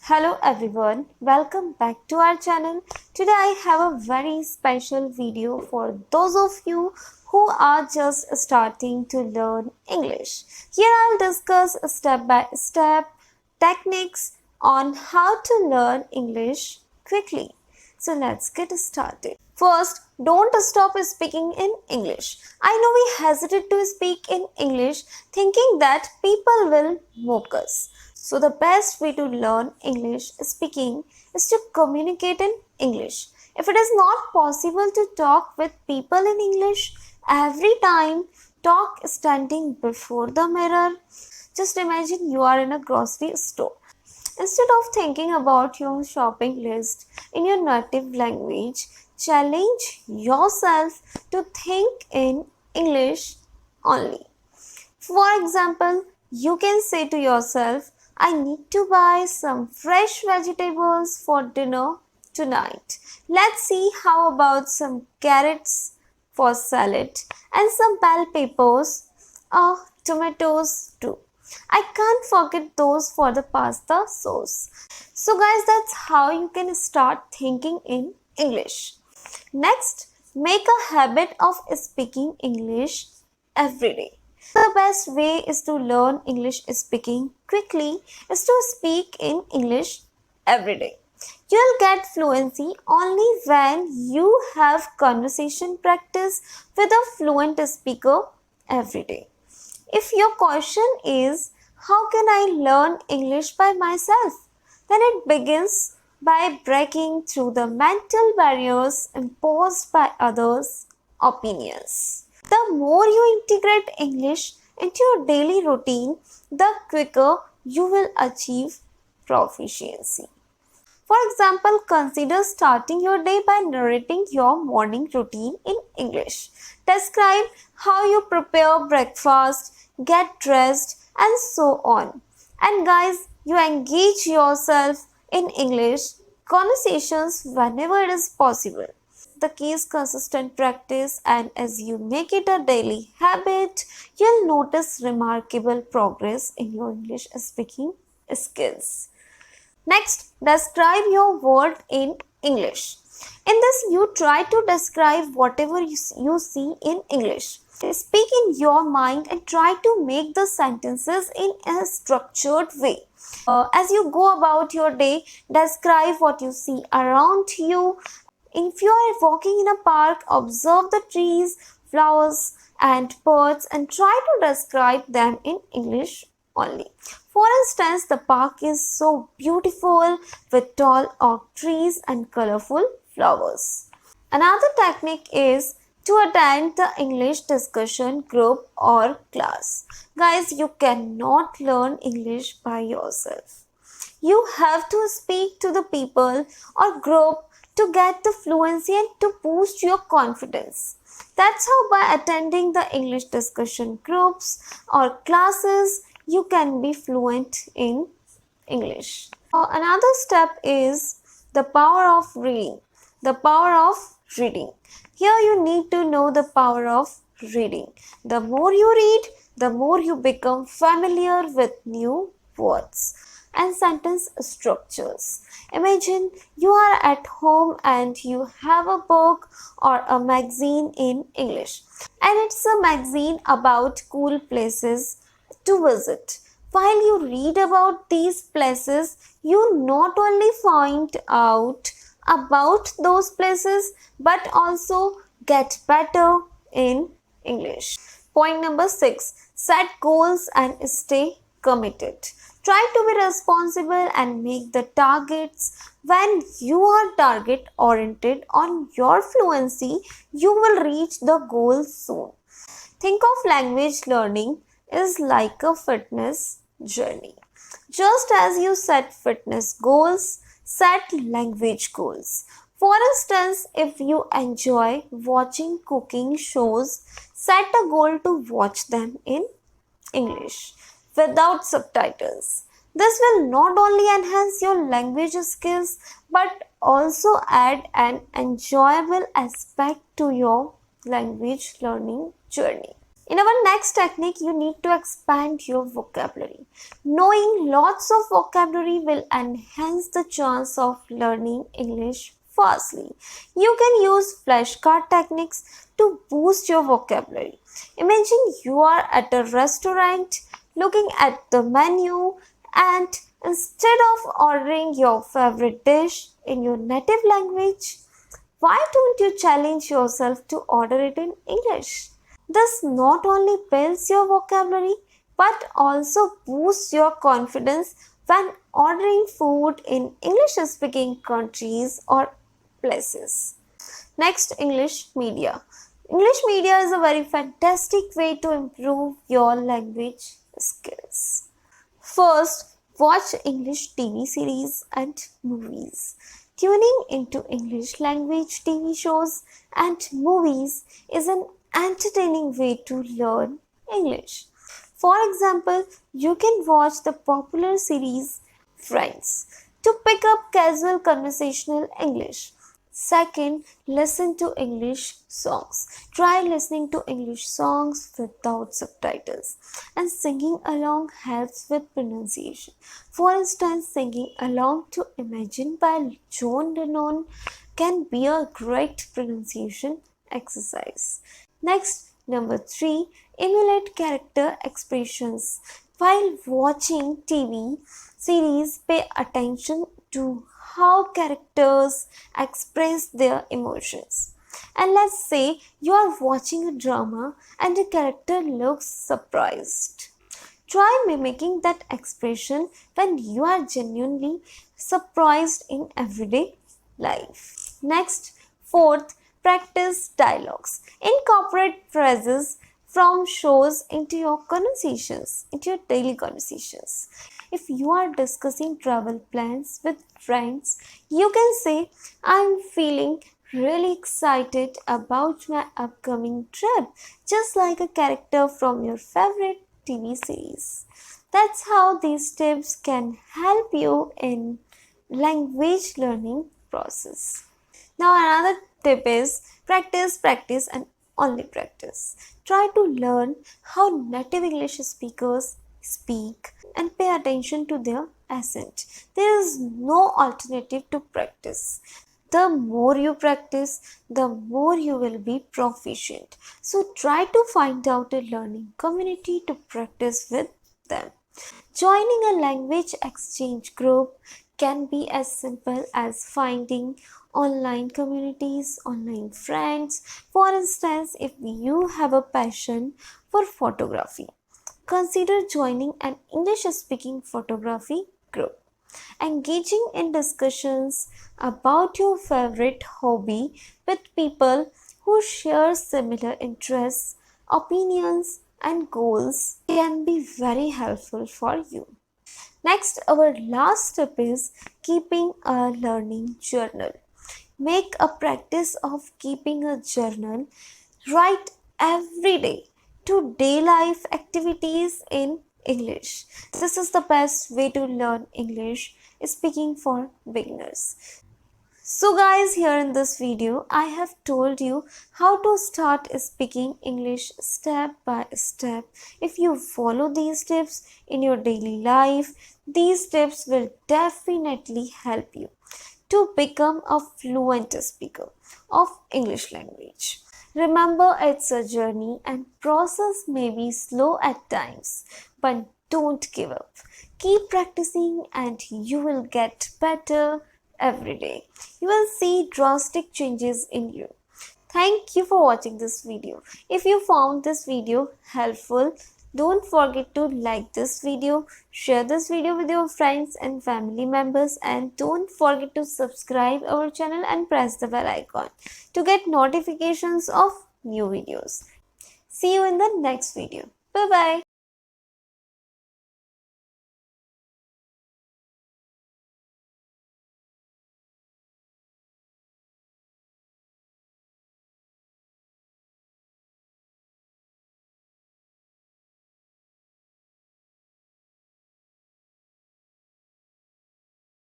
Hello everyone, welcome back to our channel. Today I have a very special video for those of you who are just starting to learn English. Here I'll discuss step by step techniques on how to learn English quickly. So let's get started. First, don't stop speaking in English. I know we hesitate to speak in English thinking that people will mock us. So the best way to learn English speaking is to communicate in English. If it is not possible to talk with people in English every time, talk standing before the mirror. Just imagine you are in a grocery store. Instead of thinking about your shopping list in your native language, challenge yourself to think in English only. For example, you can say to yourself, I need to buy some fresh vegetables for dinner tonight. Let's see how about some carrots for salad and some bell peppers or tomatoes too. I can't forget those for the pasta sauce. So guys, that's how you can start thinking in English. Next, make a habit of speaking English every day. The best way is to learn English speaking quickly is to speak in English every day. You'll get fluency only when you have conversation practice with a fluent speaker every day. If your question is, how can I learn English by myself? Then it begins by breaking through the mental barriers imposed by others' opinions. The more you integrate English into your daily routine, the quicker you will achieve proficiency. For example, consider starting your day by narrating your morning routine in English. Describe how you prepare breakfast, get dressed, and so on. And guys, you engage yourself in English conversations whenever it is possible. The key is consistent practice, and as you make it a daily habit, you'll notice remarkable progress in your English speaking skills. Next, describe your word in English. In this, you try to describe whatever you see in English. Speak in your mind and try to make the sentences in a structured way. As you go about your day, describe what you see around you. If you are walking in a park, observe the trees, flowers, and birds and try to describe them in English only. For instance, the park is so beautiful with tall oak trees and colorful flowers. Another technique is to attend the English discussion group or class. Guys, you cannot learn English by yourself. You have to speak to the people or group to get the fluency and to boost your confidence. That's how by attending the English discussion groups or classes, you can be fluent in English. Another step is the power of reading. The power of reading. Here you need to know the power of reading. The more you read, the more you become familiar with new words and sentence structures. Imagine you are at home and you have a book or a magazine in English, and it's a magazine about cool places to visit. While you read about these places, you not only find out about those places but also get better in English. Point number 6. Set goals and stay committed. Try to be responsible and make the targets. When you are target oriented on your fluency, you will reach the goal soon. Think of language learning is like a fitness journey. Just as you set fitness goals, set language goals. For instance, if you enjoy watching cooking shows, set a goal to watch them in English without subtitles. This will not only enhance your language skills but also add an enjoyable aspect to your language learning journey. In our next technique, you need to expand your vocabulary. Knowing lots of vocabulary will enhance the chance of learning English fastly. You can use flashcard techniques to boost your vocabulary. Imagine you are at a restaurant looking at the menu, and instead of ordering your favorite dish in your native language, why don't you challenge yourself to order it in English? This not only builds your vocabulary but also boosts your confidence when ordering food in English speaking countries or places. Next, English media. English media is a very fantastic way to improve your language skills. First, watch English TV series and movies. Tuning into English language TV shows and movies is an entertaining way to learn English. For example, you can watch the popular series Friends to pick up casual conversational English. Second, listen to English songs. Try listening to English songs without subtitles, and singing along helps with pronunciation. For instance, singing along to Imagine by John Lennon can be a great pronunciation exercise. Next, number 3, emulate character expressions. While watching TV series, pay attention to how characters express their emotions. And let's say you are watching a drama and a character looks surprised. Try mimicking that expression when you are genuinely surprised in everyday life. Next, fourth, practice dialogues. Incorporate phrases from shows into your conversations, into your daily conversations. If you are discussing travel plans with friends, you can say, I'm feeling really excited about my upcoming trip, just like a character from your favorite TV series. That's how these tips can help you in language learning process. Now another tip is practice, practice and only practice. Try to learn how native English speakers speak and pay attention to their accent. There is no alternative to practice. The more you practice, the more you will be proficient. So try to find out a learning community to practice with them. Joining a language exchange group can be as simple as finding online communities, online friends. For instance, if you have a passion for photography, consider joining an English speaking photography group. Engaging in discussions about your favorite hobby with people who share similar interests, opinions, and goals can be very helpful for you. Next, our last step is keeping a learning journal. Make a practice of keeping a journal. Write every day to day life activities in English. This is the best way to learn English speaking for beginners. So guys, here in this video, I have told you how to start speaking English step by step. If you follow these tips in your daily life, these tips will definitely help you to become a fluent speaker of English language. Remember, it's a journey and process may be slow at times, but don't give up. Keep practicing and you will get better every day. You will see drastic changes in you. Thank you for watching this video. If you found this video helpful, don't forget to like this video, share this video with your friends and family members, and don't forget to subscribe our channel and press the bell icon to get notifications of new videos. See you in the next video. Bye bye.